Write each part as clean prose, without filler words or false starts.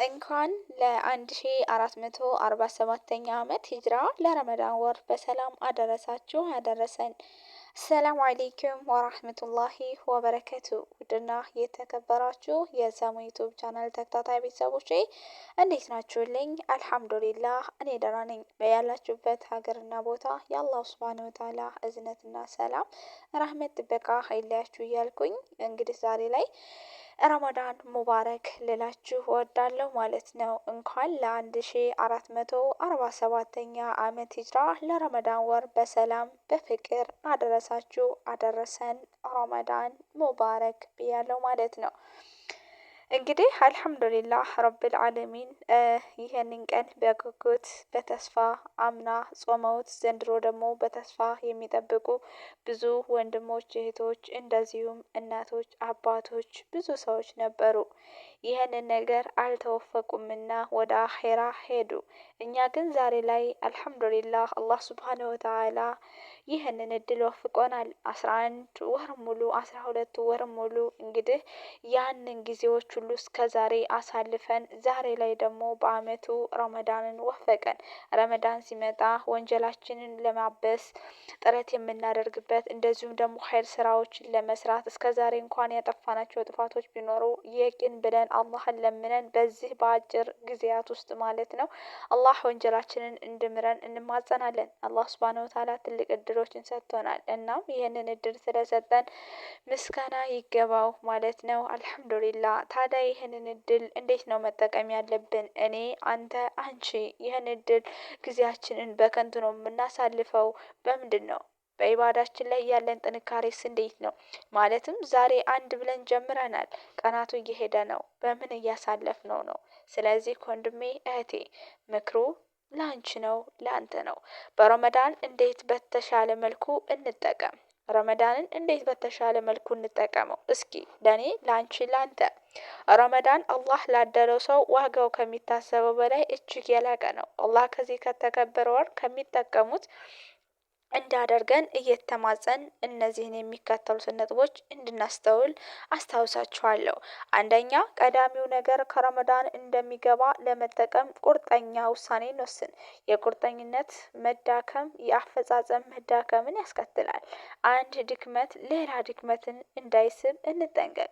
እንኳን ለ1447ኛ ዓመት ሂጅራ ለረመዳን ወር በሰላም አደረሳችሁ አደረሰን። ሰላም አለይኩም ወራህመቱላሂ ወበረከቱ። ውድና የተከበራችሁ የሰሙ ዩቲዩብ ቻናል ተከታታይ ቤተሰቦቼ እንዴት ናችሁልኝ? አልሐምዱሊላህ እኔ ደህና ነኝ። በያላችሁበት ሀገርና ቦታ የአላህ ሱብሃነሁ ወተዓላ እዝነትና ሰላም ራህመት ጥበቃ አይለያችሁ እያልኩኝ እንግዲህ ዛሬ ላይ ረመዳን ሙባረክ ልላችሁ እወዳለሁ ማለት ነው። እንኳን ለ1447ኛ ዓመት ሂጅራ ለረመዳን ወር በሰላም በፍቅር አደረሳችሁ አደረሰን። ረመዳን ሙባረክ ብያለሁ ማለት ነው። እንግዲህ አልሐምዱሊላህ ረብል ዓለሚን ይህንን ቀን በጉጉት በተስፋ አምና ጾመውት ዘንድሮ ደግሞ በተስፋ የሚጠብቁ ብዙ ወንድሞች እህቶች፣ እንደዚሁም እናቶች አባቶች ብዙ ሰዎች ነበሩ። ይህንን ነገር አልተወፈቁምና ወደ አኼራ ሄዱ። እኛ ግን ዛሬ ላይ አልሐምዱሊላህ አላህ ሱብሃነሁ ወተዓላ ይህንን እድል ወፍቆናል። 11 ወር ሙሉ 12 ወር ሙሉ እንግዲህ ያንን ጊዜዎች ሁሉ እስከ ዛሬ አሳልፈን ዛሬ ላይ ደግሞ በአመቱ ረመዳንን ወፈቀን። ረመዳን ሲመጣ ወንጀላችንን ለማበስ ጥረት የምናደርግበት እንደዚሁም ደግሞ ኸይር ስራዎችን ለመስራት እስከ ዛሬ እንኳን ያጠፋናቸው ጥፋቶች ቢኖሩ የቂን ብለን አላህን ለምነን በዚህ በአጭር ጊዜያት ውስጥ ማለት ነው አላህ ወንጀላችንን እንድምረን እንማጸናለን። አላህ ሱብሃነሁ ወተዓላ ትልቅ እድሎችን ሰጥቶናል። እናም ይህንን እድል ስለሰጠን ምስጋና ይገባው ማለት ነው። አልሐምዱሊላህ። ታዲያ ይህንን እድል እንዴት ነው መጠቀም ያለብን? እኔ፣ አንተ፣ አንቺ ይህን እድል ጊዜያችንን በከንቱ ነው የምናሳልፈው? በምንድን ነው? በኢባዳችን ላይ ያለን ጥንካሬስ እንዴት ነው? ማለትም ዛሬ አንድ ብለን ጀምረናል፣ ቀናቱ እየሄደ ነው፣ በምን እያሳለፍነው ነው? ስለዚህ ወንድሜ እህቴ ምክሩ ላንቺ ነው ላንተ ነው። በረመዳን እንዴት በተሻለ መልኩ እንጠቀም? ረመዳንን እንዴት በተሻለ መልኩ እንጠቀመው? እስኪ ለኔ ላንቺ ላንተ። ረመዳን አላህ ላደለው ሰው ዋጋው ከሚታሰበው በላይ እጅግ የላቀ ነው። አላህ ከዚህ ከተከበረ ወር ከሚጠቀሙት እንዳደርገን እየተማጸን እነዚህን የሚከተሉትን ነጥቦች እንድናስተውል አስታውሳችኋለሁ። አንደኛ፣ ቀዳሚው ነገር ከረመዳን እንደሚገባ ለመጠቀም ቁርጠኛ ውሳኔ እንወስን። የቁርጠኝነት መዳከም የአፈጻጸም መዳከምን ያስከትላል። አንድ ድክመት ሌላ ድክመትን እንዳይስብ እንጠንቀቅ።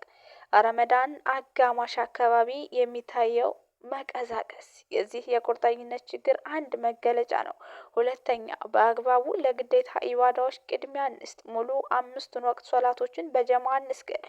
ረመዳን አጋማሽ አካባቢ የሚታየው መቀዛቀስ የዚህ የቁርጠኝነት ችግር አንድ መገለጫ ነው። ሁለተኛ፣ በአግባቡ ለግዴታ ኢባዳዎች ቅድሚያ እንስጥ። ሙሉ 5ቱን ወቅት ሶላቶችን በጀማ እንስገድ።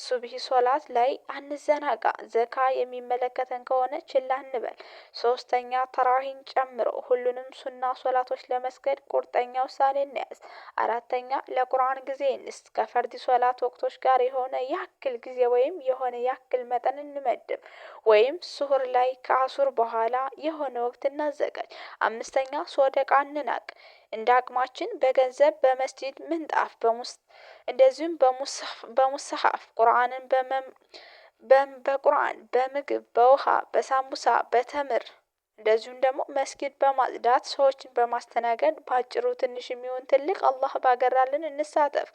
ሱብሂ ሶላት ላይ አንዘናጋ። ዘካ የሚመለከተን ከሆነ ችላ እንበል። ሶስተኛ፣ ተራዊህን ጨምሮ ሁሉንም ሱና ሶላቶች ለመስገድ ቁርጠኛ ውሳኔ እንያዝ። አራተኛ፣ ለቁርአን ጊዜ እንስጥ። ከፈርድ ሶላት ወቅቶች ጋር የሆነ ያክል ጊዜ ወይም የሆነ ያክል መጠን እንመድብ። ወይም ሱሁር ላይ ከአሱር በኋላ የሆነ ወቅት እናዘጋጅ። አምስተኛ፣ ሶደቃ እንናቅ። እንደ አቅማችን በገንዘብ፣ በመስጂድ ምንጣፍ፣ እንደዚሁም በሙስሐፍ ቁርአንን በቁርአን፣ በምግብ፣ በውሃ፣ በሳምቡሳ፣ በተምር እንደዚሁም ደግሞ መስጊድ በማጽዳት ሰዎችን በማስተናገድ ባጭሩ ትንሽ የሚሆን ትልቅ አላህ ባገራልን እንሳተፍ።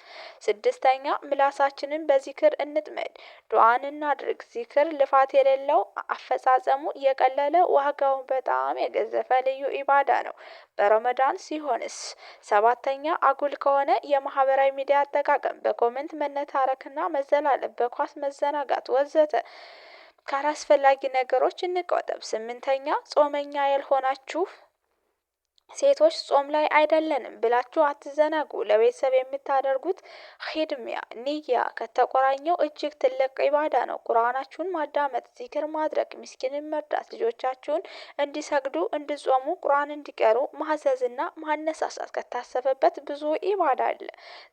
ስድስተኛ፣ ምላሳችንን በዚክር እንጥመድ። ዱዓን እናድርግ። ዚክር ልፋት የሌለው አፈጻጸሙ የቀለለ ዋጋው በጣም የገዘፈ ልዩ ኢባዳ ነው። በረመዳን ሲሆንስ? ሰባተኛ፣ አጉል ከሆነ የማህበራዊ ሚዲያ አጠቃቀም፣ በኮሜንት መነታረክና መዘላለፍ፣ በኳስ መዘናጋት ወዘተ ካላስፈላጊ ነገሮች እንቆጠብ። ስምንተኛ፣ ጾመኛ ያልሆናችሁ ሴቶች ጾም ላይ አይደለንም ብላችሁ አትዘናጉ። ለቤተሰብ የምታደርጉት ኺድሚያ ንያ ከተቆራኘው እጅግ ትልቅ ኢባዳ ነው። ቁርአናችሁን ማዳመጥ፣ ዚክር ማድረግ፣ ምስኪንን መርዳት፣ ልጆቻችሁን እንዲሰግዱ እንዲጾሙ ቁርአን እንዲቀሩ ማዘዝና ማነሳሳት ከታሰበበት ብዙ ኢባዳ አለ።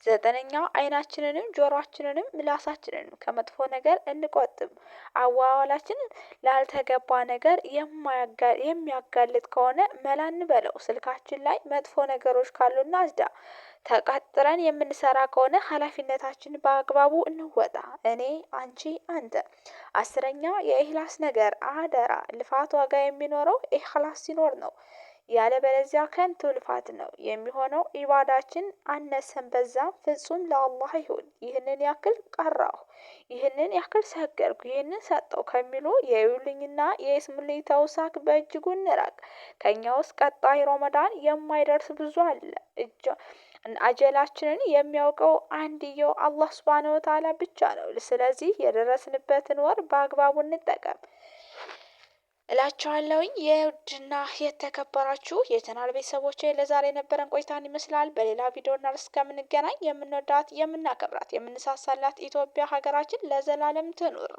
ዘጠነኛ፣ አይናችንንም ጆሮአችንንም ምላሳችንንም ከመጥፎ ነገር እንቆጥብ። አዋዋላችንን ላልተገባ ነገር የሚያጋልጥ ከሆነ መላ እንበለው። ስልካችን ላይ መጥፎ ነገሮች ካሉ እናጽዳ። ተቀጥረን የምንሰራ ከሆነ ኃላፊነታችንን በአግባቡ እንወጣ። እኔ፣ አንቺ፣ አንተ። አስረኛ፣ የኢኽላስ ነገር አደራ። ልፋት ዋጋ የሚኖረው ኢኽላስ ሲኖር ነው። ያለበለዚያ ከንቱ ልፋት ነው የሚሆነው። ኢባዳችን አነሰን በዛም ፍጹም ለአላህ ይሁን። ይህንን ያክል ቀራሁ፣ ይህንን ያክል ሰገድኩ፣ ይህንን ሰጠው ከሚሉ የይውልኝና የይስሙልኝ ተውሳክ በእጅጉ እንራቅ። ከኛ ውስጥ ቀጣይ ረመዳን የማይደርስ ብዙ አለ። አጀላችንን የሚያውቀው አንድየው አላህ ሱብሃነሁ ወተዓላ ብቻ ነው። ስለዚህ የደረስንበትን ወር በአግባቡ እንጠቀም እላችኋለሁኝ። የውድና የተከበራችሁ የቻናል ቤተሰቦቼ ለዛሬ የነበረን ቆይታን ይመስላል። በሌላ ቪዲዮና ርዕስ እስከምንገናኝ የምንወዳት የምናከብራት የምንሳሳላት ኢትዮጵያ ሀገራችን ለዘላለም ትኑር።